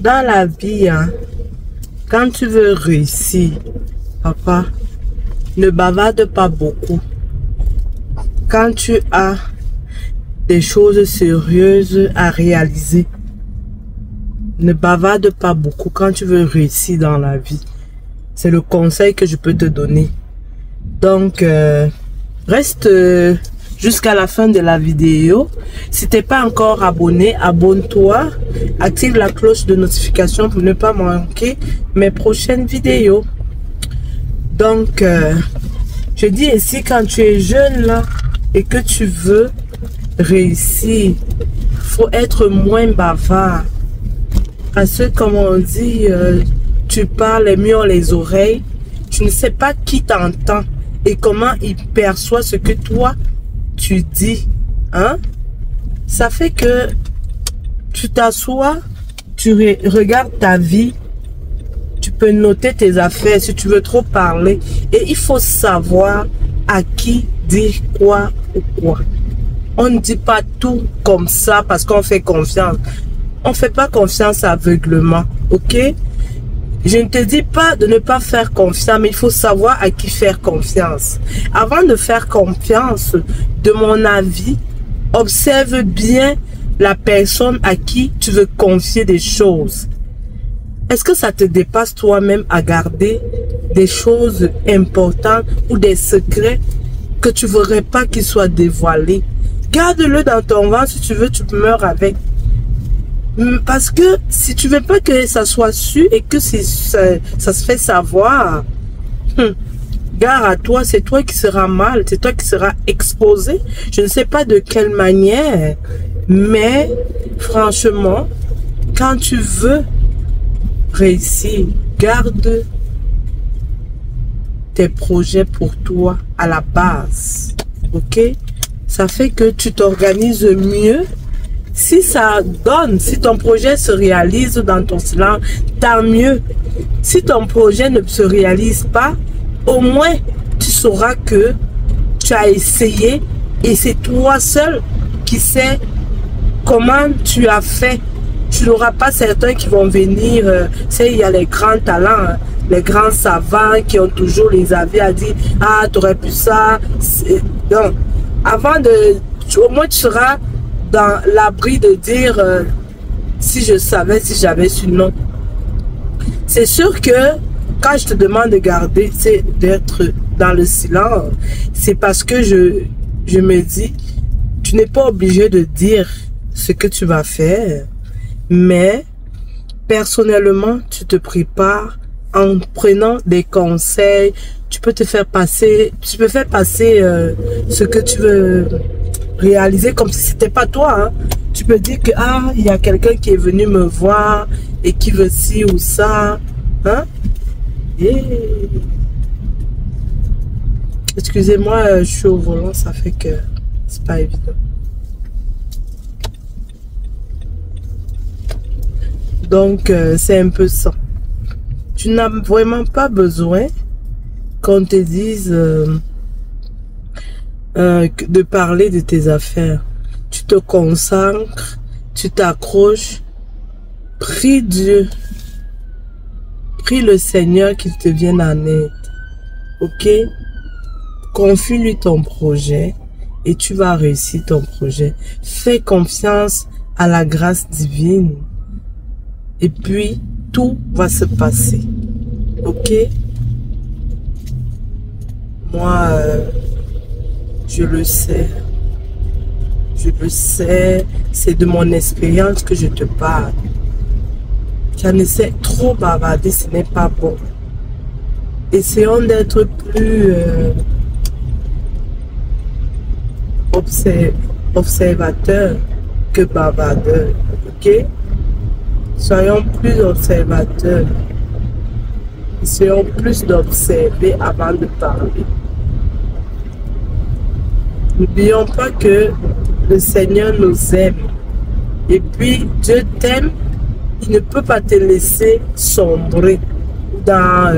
Dans la vie, hein, quand tu veux réussir, papa, ne bavarde pas beaucoup. Quand tu as des choses sérieuses à réaliser, ne bavarde pas beaucoup quand tu veux réussir dans la vie. C'est le conseil que je peux te donner. Donc, reste jusqu'à la fin de la vidéo. Si tu n'es pas encore abonné, abonne-toi. Active la cloche de notification pour ne pas manquer mes prochaines vidéos. Donc, je dis ici, quand tu es jeune là et que tu veux réussir, faut être moins bavard. Parce que comme on dit, tu parles les mieux les oreilles. Tu ne sais pas qui t'entend et comment il perçoit ce que toi tu dis. Hein? Ça fait que tu t'assois, tu regardes ta vie, tu peux noter tes affaires si tu veux trop parler. Et il faut savoir à qui dire quoi ou quoi. On ne dit pas tout comme ça parce qu'on fait confiance. On ne fait pas confiance aveuglement, ok? Je ne te dis pas de ne pas faire confiance, mais il faut savoir à qui faire confiance. Avant de faire confiance, de mon avis, observe bien la personne à qui tu veux confier des choses. Est-ce que ça te dépasse toi-même à garder des choses importantes ou des secrets que tu ne voudrais pas qu'ils soient dévoilés? Garde-le dans ton ventre, si tu veux, tu meurs avec. Parce que si tu veux pas que ça soit su et que ça se fait savoir, gare à toi, c'est toi qui seras mal, c'est toi qui seras exposé. Je ne sais pas de quelle manière, mais franchement, quand tu veux réussir, garde tes projets pour toi à la base, ok? Ça fait que tu t'organises mieux. Si ça donne, si ton projet se réalise dans ton silence, tant mieux. Si ton projet ne se réalise pas, au moins tu sauras que tu as essayé et c'est toi seul qui sais comment tu as fait. Tu n'auras pas certains qui vont venir, il y a les grands talents, hein, les grands savants qui ont toujours les avis à dire, ah, tu aurais pu ça. Donc, avant de, au moins tu seras dans l'abri de dire si je savais, si j'avais su, non. C'est sûr que quand je te demande de garder, c'est d'être dans le silence, c'est parce que je me dis, tu n'es pas obligé de dire ce que tu vas faire, mais personnellement, tu te prépares en prenant des conseils, tu peux te faire passer, tu peux faire passer ce que tu veux réaliser comme si c'était pas toi, hein. Tu peux dire que ah, il y a quelqu'un qui est venu me voir et qui veut ci ou ça, hein. Excusez-moi, je suis au volant, ça fait que c'est pas évident. Donc c'est un peu ça. Tu n'as vraiment pas besoin qu'on te dise de parler de tes affaires. Tu te concentres, tu t'accroches, prie Dieu, prie le Seigneur qu'il te vienne en aide, ok? Confie-lui ton projet et tu vas réussir ton projet. Fais confiance à la grâce divine et puis tout va se passer, ok? Moi, je le sais, c'est de mon expérience que je te parle. J'en essaie trop bavarder, ce n'est pas bon. Essayons d'être plus observateurs que bavardeurs, ok? Soyons plus observateurs. Essayons plus d'observer avant de parler. N'oublions pas que le Seigneur nous aime. Et puis, Dieu t'aime. Il ne peut pas te laisser sombrer dans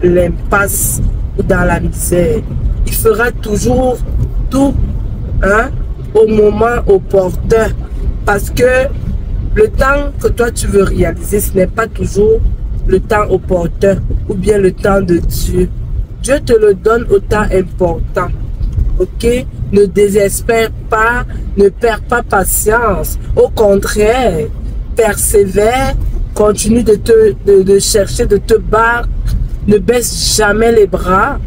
l'impasse ou dans la misère. Il fera toujours tout, hein, au moment opportun. Parce que Le temps que toi tu veux réaliser, ce n'est pas toujours le temps opportun ou bien le temps de Dieu. Dieu te le donne au temps important. Ok? Ne désespère pas, ne perds pas patience. Au contraire, persévère, continue de chercher, de te battre, ne baisse jamais les bras.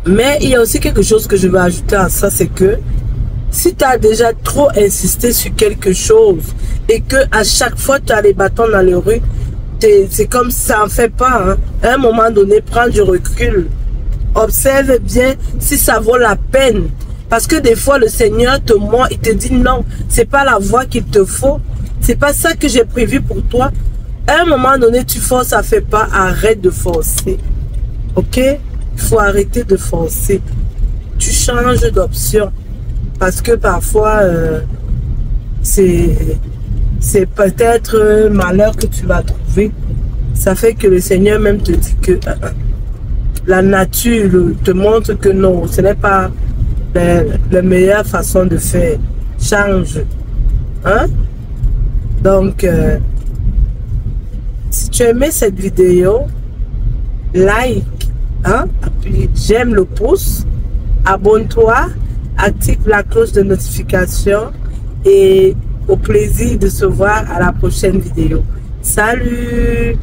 Mais il y a aussi quelque chose que je veux ajouter à ça, c'est que si tu as déjà trop insisté sur quelque chose et que à chaque fois tu as les bâtons dans les rues, c'est comme ça en fait pas. Hein. À un moment donné, prends du recul. Observe bien si ça vaut la peine. Parce que des fois, le Seigneur te montre, il te dit non, c'est pas la voie qu'il te faut. C'est pas ça que j'ai prévu pour toi. À un moment donné, tu forces, ça fait pas. Arrête de forcer. Ok? Il faut arrêter de forcer. Tu changes d'option. Parce que parfois, c'est peut-être un malheur que tu vas trouver. Ça fait que le Seigneur même te dit que la nature te montre que non, ce n'est pas la meilleure façon de faire. Change. Hein? Donc, si tu as aimé cette vidéo, like, hein? Puis j'aime le pouce, abonne-toi, active la cloche de notification et au plaisir de se voir à la prochaine vidéo. Salut!